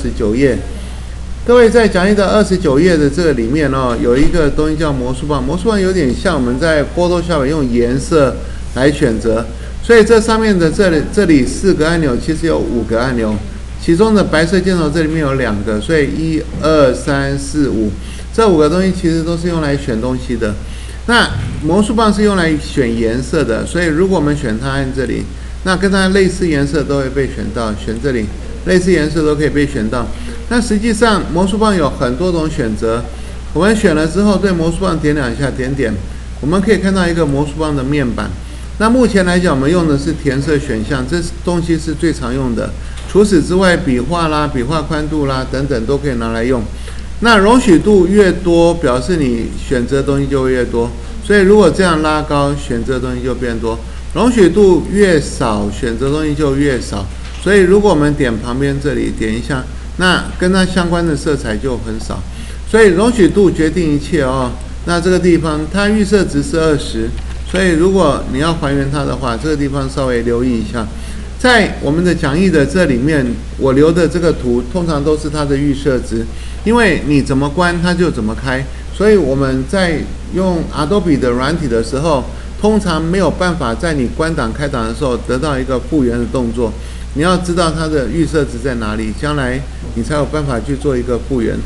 29页，各位在讲义的29页的这个里面哦，有一个东西叫魔术棒。魔术棒有点像我们在 Photoshop 用颜色来选择，所以这上面的这里4个按钮，其实有5个按钮，其中的白色箭头这里面有2个，所以1、2、3、4、5，这5个东西其实都是用来选东西的。那魔术棒是用来选颜色的，所以如果我们选它按这里，那跟它类似颜色都会被选到，选这里。类似颜色都可以被选到。那实际上魔术棒有很多种选择，我们选了之后对魔术棒点2下，点，我们可以看到一个魔术棒的面板。那目前来讲，我们用的是填色选项，这东西是最常用的。除此之外，笔画啦、笔画宽度啦等等都可以拿来用。那容许度越多，表示你选择的东西就会越多。所以如果这样拉高，选择的东西就变多；容许度越少，选择的东西就越少。所以如果我们点旁边这里点一下，那跟它相关的色彩就很少。所以容许度决定一切哦。那这个地方它预设值是20，所以如果你要还原它的话，这个地方稍微留意一下。在我们的讲义的这里面，我留的这个图通常都是它的预设值，因为你怎么关它就怎么开，所以我们在用 Adobe 的软体的时候，通常没有办法在你关档开档的时候得到一个复原的动作。你要知道它的预设值在哪里，将来你才有办法去做一个复原。